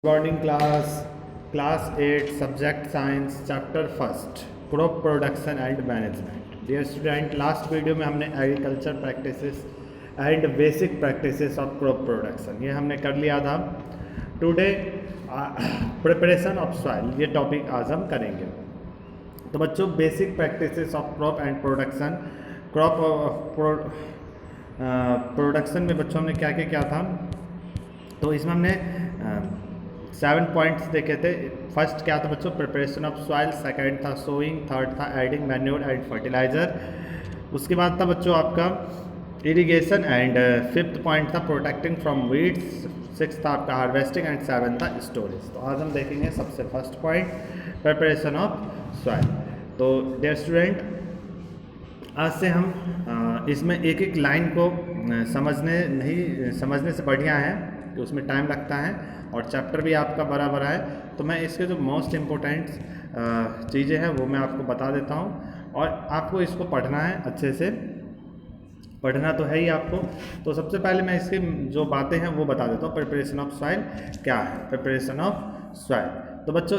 Morning class 8 subject science chapter first crop production and management. Dear student, last video में हमने agriculture practices and basic practices of crop production ये हमने कर लिया था। Today preparation of soil ये topic आज हम करेंगे। तो बच्चों, basic practices of crop and production, production में बच्चों हमने क्या क्या किया था। तो इसमें हमने 7 पॉइंट्स देखे थे। फर्स्ट क्या था बच्चों? Preparation of soil. सेकंड था सोइंग। थर्ड था एडिंग मैन्योर एंड फर्टिलाइजर। उसके बाद था बच्चों आपका इरिगेशन एंड फिफ्थ पॉइंट था प्रोटेक्टिंग फ्रॉम वीड्स। सिक्स था आपका हार्वेस्टिंग एंड सेवन था स्टोरेज। तो आज हम देखेंगे सबसे first point preparation of soil. तो डियर स्टूडेंट, आज से हम इसमें एक एक लाइन को समझने से बढ़िया है कि उसमें टाइम लगता है और चैप्टर भी आपका बड़ा है। तो मैं इसके जो मोस्ट इम्पोर्टेंट चीज़ें हैं वो मैं आपको बता देता हूँ और आपको इसको पढ़ना है, अच्छे से पढ़ना तो है ही आपको। तो सबसे पहले मैं इसकी जो बातें हैं वो बता देता हूँ। प्रिपरेशन ऑफ सॉइल क्या है? प्रिपरेशन ऑफ सॉइल, तो बच्चों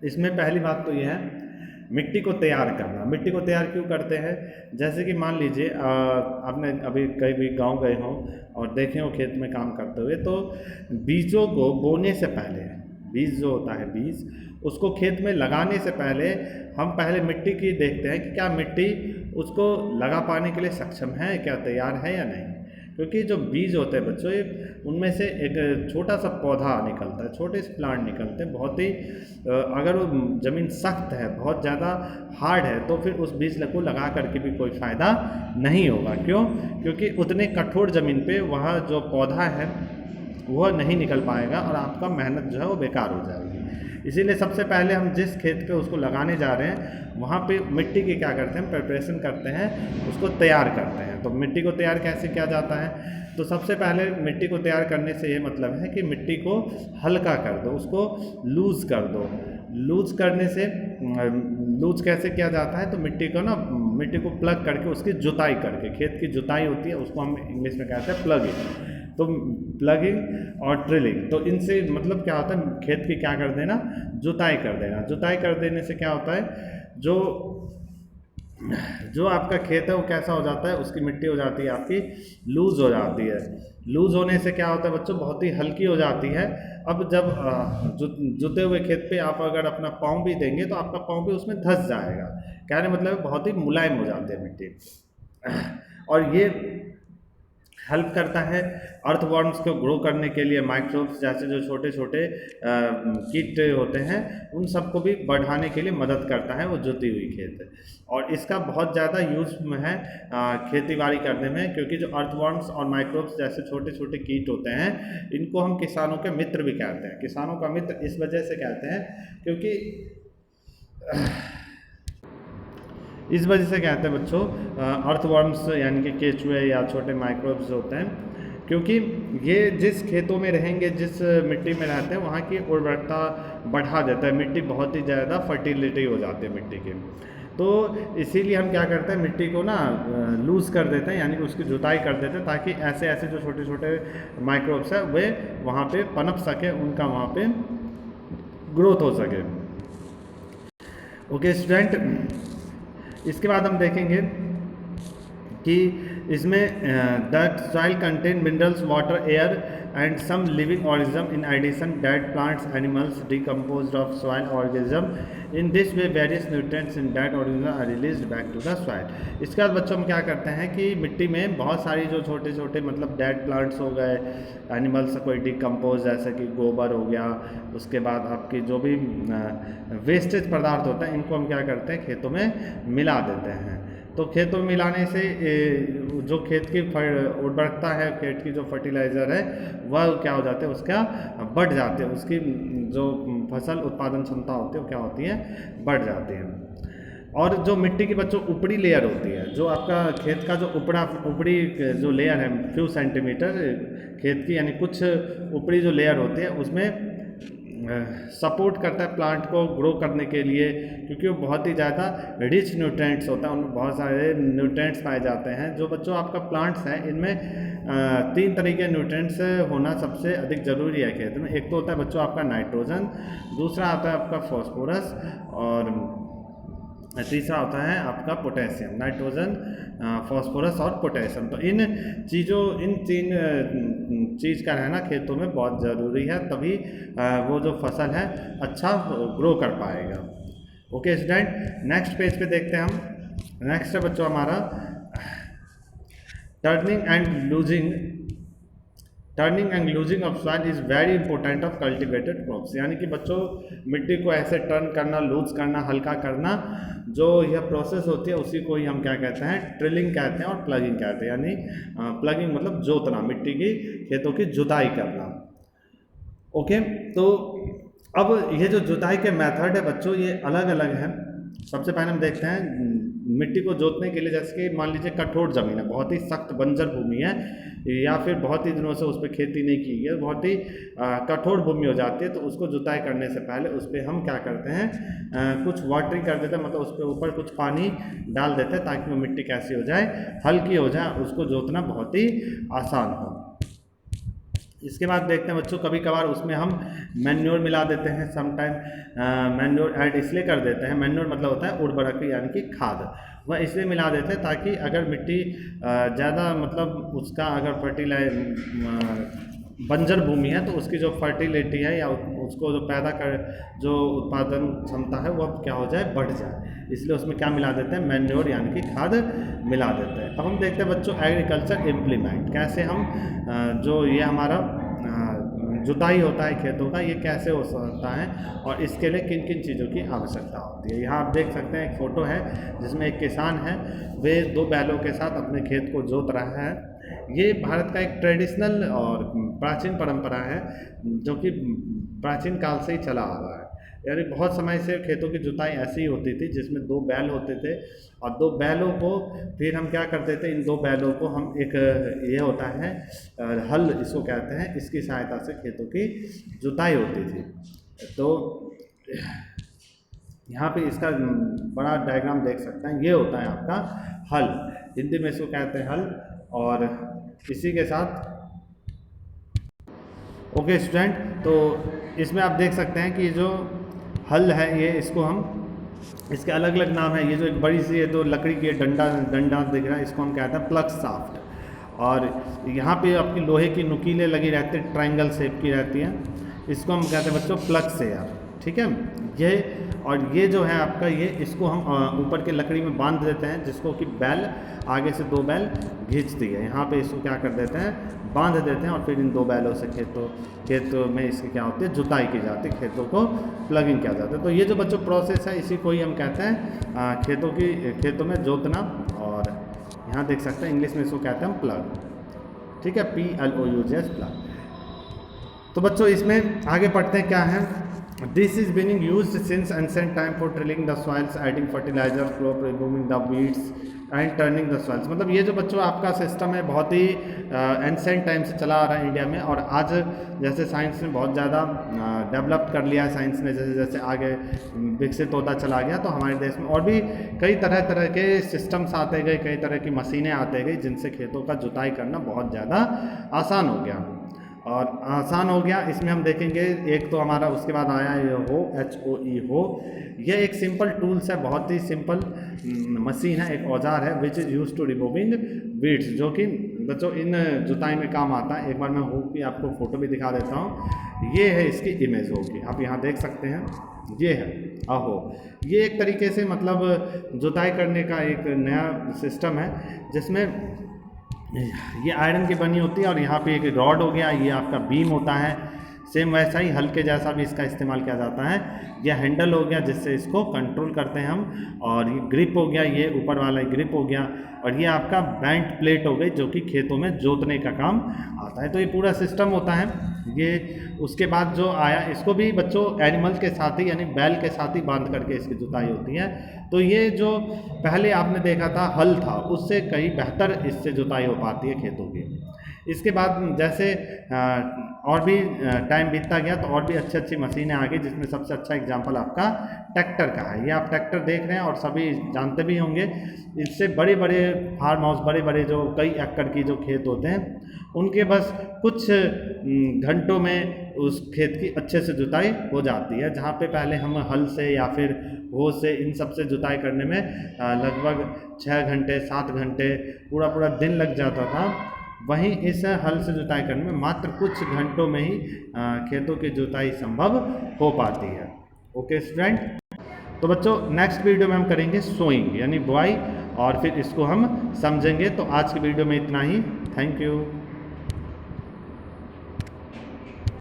इसमें पहली बात तो ये है, मिट्टी को तैयार करना। मिट्टी को तैयार क्यों करते हैं? जैसे कि मान लीजिए आपने अभी कहीं भी गांव गए हों और देखे हो खेत में काम करते हुए, तो बीजों को बोने से पहले, बीज जो होता है बीज, उसको खेत में लगाने से पहले हम पहले मिट्टी की देखते हैं कि क्या मिट्टी उसको लगा पाने के लिए सक्षम है, क्या तैयार है या नहीं। क्योंकि जो बीज होते हैं बच्चों, उनमें से एक छोटा सा पौधा निकलता है, छोटे से प्लांट निकलते हैं। बहुत ही अगर वो ज़मीन सख्त है, बहुत ज़्यादा हार्ड है, तो फिर उस बीज को लगा करके भी कोई फ़ायदा नहीं होगा। क्यों? क्योंकि उतने कठोर ज़मीन पे वहाँ जो पौधा है वह नहीं निकल पाएगा और आपका मेहनत जो है वो बेकार हो जाएगी। इसीलिए सबसे पहले हम जिस खेत पे उसको लगाने जा रहे हैं वहाँ पे मिट्टी की क्या करते हैं? प्रिपरेशन करते हैं, उसको तैयार करते हैं। तो मिट्टी को तैयार कैसे किया जाता है? तो सबसे पहले मिट्टी को तैयार करने से ये मतलब है कि मिट्टी को हल्का कर दो, उसको लूज़ कर दो। लूज़ करने से लूज़ कैसे किया जाता है? तो मिट्टी को प्लग करके उसकी जुताई करके, खेत की जुताई होती है, उसको हम इंग्लिश में कहते हैं प्लगिंग। तो प्लगिंग और ड्रिलिंग, तो इनसे मतलब क्या होता है? खेत की क्या कर देना? जुताई कर देना। जुताई कर देने से क्या होता है? जो आपका खेत है वो कैसा हो जाता है? उसकी मिट्टी हो जाती है आपकी लूज़ हो जाती है। लूज़ होने से क्या होता है बच्चों? बहुत ही हल्की हो जाती है। अब जब जुते हुए खेत पे आप अगर अपना पाँव भी देंगे तो आपका पाँव भी उसमें धंस जाएगा। कहने मतलब बहुत ही मुलायम हो जाती है मिट्टी। और ये हेल्प करता है अर्थवर्म्स को ग्रो करने के लिए। माइक्रोब्स जैसे जो छोटे छोटे कीट होते हैं उन सबको भी बढ़ाने के लिए मदद करता है वो जुती हुई खेत। और इसका बहुत ज़्यादा यूज़ है खेती बाड़ी करने में, क्योंकि जो अर्थवर्म्स और माइक्रोब्स जैसे छोटे छोटे कीट होते हैं इनको हम किसानों के मित्र भी कहते हैं। किसानों का मित्र इस वजह से कहते हैं क्योंकि इस वजह से कहते हैं बच्चों अर्थवर्म्स, यानी कि केचुए या छोटे माइक्रोब्स होते हैं, क्योंकि ये जिस खेतों में रहेंगे, जिस मिट्टी में रहते हैं, वहाँ की उर्वरकता बढ़ा देता है। मिट्टी बहुत ही ज़्यादा फर्टिलिटी हो जाती है मिट्टी की। तो इसीलिए हम क्या करते हैं, मिट्टी को ना लूज़ कर देते हैं, यानी कि उसकी जुताई कर देते हैं, ताकि ऐसे ऐसे जो छोटे छोटे माइक्रोब्स हैं वे वहाँ पे पनप सके, उनका वहाँ पे ग्रोथ हो सके। ओके स्टूडेंट, इसके बाद हम देखेंगे कि इसमें that soil contain minerals, water, air and some living organism in addition dead plants, animals decomposed of soil organism. In this way various nutrients in dead organism are released back to the soil. इसके बाद बच्चों हम क्या करते हैं कि मिट्टी में बहुत सारी जो छोटे छोटे मतलब डेड प्लांट्स हो गए, एनिमल्स कोई डिकम्पोज जैसे कि गोबर हो गया, उसके बाद आपकी जो भी वेस्टेज पदार्थ होता है इनको हम क्या करते हैं? खेतों में मिला देते हैं। तो खेतों में मिलाने से जो खेत की उर्वरकता है, खेत की जो फर्टिलाइज़र है वह क्या हो जाते हैं? उसका बढ़ जाते हैं, उसकी जो फसल उत्पादन क्षमता होती है वो क्या होती है? बढ़ जाती है। और जो मिट्टी की बच्चों ऊपरी लेयर होती है, जो आपका खेत का जो ऊपरी जो लेयर है फ्यू सेंटीमीटर खेत की, यानी कुछ ऊपरी जो लेयर होती है उसमें सपोर्ट करता है प्लांट को ग्रो करने के लिए, क्योंकि वो बहुत ही ज़्यादा रिच न्यूट्रिएंट्स होता है, उनमें बहुत सारे न्यूट्रिएंट्स पाए जाते हैं। जो बच्चों आपका प्लांट्स हैं इनमें तीन तरीके न्यूट्रिएंट्स होना सबसे अधिक ज़रूरी है खेत में। एक तो होता है बच्चों आपका नाइट्रोजन, दूसरा आता है आपका फॉस्फोरस, और तीसरा होता है आपका पोटेशियम। नाइट्रोजन, फॉस्फोरस और पोटेशियम। तो इन तीन चीज़ का रहना खेतों में बहुत ज़रूरी है, तभी वो जो फसल है अच्छा ग्रो कर पाएगा। ओके स्टूडेंट, नेक्स्ट पेज पे देखते हैं हम। नेक्स्ट है बच्चों हमारा turning and losing of soil is very important of cultivated crops. यानी कि बच्चों मिट्टी को ऐसे टर्न करना, लूज करना, हल्का करना, जो यह प्रोसेस होती है उसी को ही हम क्या कहते हैं, ड्रिलिंग कहते हैं और प्लगिंग कहते हैं। यानी प्लगिंग मतलब जोतना, मिट्टी की खेतों की जुताई करना। ओके, तो अब ये जो जुताई के मेथड है बच्चों ये अलग अलग है। सबसे पहले हम देखते हैं मिट्टी को जोतने के लिए, जैसे कि मान लीजिए कठोर ज़मीन है, बहुत ही सख्त बंजर भूमि है, या फिर बहुत ही दिनों से उस पर खेती नहीं की है, बहुत ही कठोर भूमि हो जाती है, तो उसको जुताई करने से पहले उस पर हम क्या करते हैं, कुछ वाटरिंग कर देते हैं, मतलब उस पर ऊपर कुछ पानी डाल देते हैं ताकि वो मिट्टी कैसी हो जाए, हल्की हो जाए, उसको जोतना बहुत ही आसान हो। इसके बाद देखते हैं बच्चों कभी कभार उसमें हम मैन्योर मिला देते हैं। समटाइम मैन्योर ऐड इसलिए कर देते हैं, मैन्योर मतलब होता है उर्वरक यानी कि खाद, वह इसलिए मिला देते हैं ताकि अगर मिट्टी ज़्यादा मतलब उसका अगर बंजर भूमि है तो उसकी जो फर्टिलिटी है या उसको जो उत्पादन क्षमता है वह क्या हो जाए, बढ़ जाए, इसलिए उसमें क्या मिला देते हैं, मैन्योर यानी कि खाद मिला देते हैं। अब हम देखते हैं बच्चों एग्रीकल्चर इम्प्लीमेंट, कैसे हम जो ये हमारा जुताई होता है खेतों का, ये कैसे हो सकता है और इसके लिए किन किन चीज़ों की आवश्यकता होती है। यहाँ आप देख सकते हैं एक फ़ोटो है जिसमें एक किसान है, वे 2 बैलों के साथ अपने खेत को जोत रहा है। ये भारत का एक ट्रेडिशनल और प्राचीन परंपरा है जो कि प्राचीन काल से ही चला आ रहा है। यानी बहुत समय से खेतों की जुताई ऐसी ही होती थी जिसमें 2 बैल होते थे, और 2 बैलों को फिर हम क्या करते थे, इन 2 बैलों को हम एक ये होता है हल इसको कहते हैं, इसकी सहायता से खेतों की जुताई होती थी। तो यहाँ पे इसका बड़ा डायग्राम देख सकते हैं, ये होता है आपका हल, हिंदी में इसको कहते हैं हल। और इसी के साथ ओके स्टूडेंट, तो इसमें आप देख सकते हैं कि जो हल है ये इसको हम, इसके अलग अलग नाम है। ये जो एक बड़ी सी है तो लकड़ी की डंडा दिख रहा है, इसको हम कहते हैं प्लग शाफ्ट, और यहाँ पे आपकी लोहे की नुकीलें लगी रहती है, ट्रायंगल शेप की रहती है, इसको हम कहते हैं बच्चों प्लग से यार, ठीक है। ये और ये जो है आपका ये इसको हम ऊपर के लकड़ी में बांध देते हैं, जिसको कि बैल आगे से 2 बैल खींचती है, यहाँ पे इसको क्या कर देते हैं, बांध देते हैं, और फिर इन 2 बैलों से खेतों में इसकी क्या होती है, जुताई की जाती है, खेतों को प्लगिंग किया जाता है। तो ये जो बच्चों प्रोसेस है इसी को ही हम कहते हैं खेतों में जोतना, और यहाँ देख सकते हैं इंग्लिश में इसको कहते हैं हम प्लग, ठीक है, PLOUGS प्लग। तो बच्चों इसमें आगे पढ़ते हैं क्या है। This is being used since ancient time for drilling the soils, adding fertilizer, crop removing the weeds and turning the soils। मतलब ये जो बच्चों आपका सिस्टम है बहुत ही एंसेंट टाइम से चला आ रहा है इंडिया में, और आज जैसे साइंस ने बहुत ज़्यादा डेवलप कर लिया है, साइंस ने जैसे जैसे आगे विकसित होता चला गया, तो हमारे देश में और भी कई तरह के सिस्टम्स आते गए, कई तरह की मशीनें आते गई, जिनसे खेतों का जुताई करना बहुत ज़्यादा आसान हो गया। और आसान हो गया इसमें हम देखेंगे, एक तो हमारा उसके बाद आया ये HOE हो, ये एक सिंपल टूल्स है, बहुत ही सिंपल मशीन है, एक औजार है, which is use to removing weeds, जो कि बच्चों इन जुताई में काम आता है। एक बार मैं भी आपको फ़ोटो भी दिखा देता हूँ, ये है इसकी इमेज होगी, आप यहाँ देख सकते हैं, ये है आहो, ये एक तरीके से मतलब जुताई करने का एक नया सिस्टम है, जिसमें ये आयरन की बनी होती है, और यहाँ पे एक रॉड हो गया, ये आपका बीम होता है, सेम वैसा ही हल्के जैसा भी इसका इस्तेमाल किया जाता है। यह हैंडल हो गया जिससे इसको कंट्रोल करते हैं हम, और ये ग्रिप हो गया, ये ऊपर वाला ग्रिप हो गया, और ये आपका बैंड प्लेट हो गई जो कि खेतों में जोतने का काम आता है। तो ये पूरा सिस्टम होता है ये। उसके बाद जो आया, इसको भी बच्चों एनिमल के साथ ही यानी बैल के साथ ही बांध करके इसकी जुताई होती है। तो ये जो पहले आपने देखा था हल था, उससे कहीं बेहतर इससे जुताई हो पाती है खेतों की। इसके बाद जैसे और भी टाइम बीतता गया तो और भी अच्छी अच्छी मशीनें आ गई, जिसमें सबसे अच्छा एग्जांपल आपका ट्रैक्टर का है। ये आप ट्रैक्टर देख रहे हैं और सभी जानते भी होंगे। इससे बड़े बड़े फार्म हाउस, बड़े बड़े जो कई एकड़ की जो खेत होते हैं, उनके बस कुछ घंटों में उस खेत की अच्छे से जुताई हो जाती है। जहाँ पे पहले हम हल से या फिर हो से इन सब से जुताई करने में लगभग 6 घंटे 7 घंटे पूरा पूरा दिन लग जाता था, वहीं इस हल से जुताई करने में मात्र कुछ घंटों में ही खेतों की जुताई संभव हो पाती है। ओके स्टूडेंट, तो बच्चों नेक्स्ट वीडियो में हम करेंगे सोइंग यानी बुआई, और फिर इसको हम समझेंगे। तो आज की वीडियो में इतना ही। Thank you.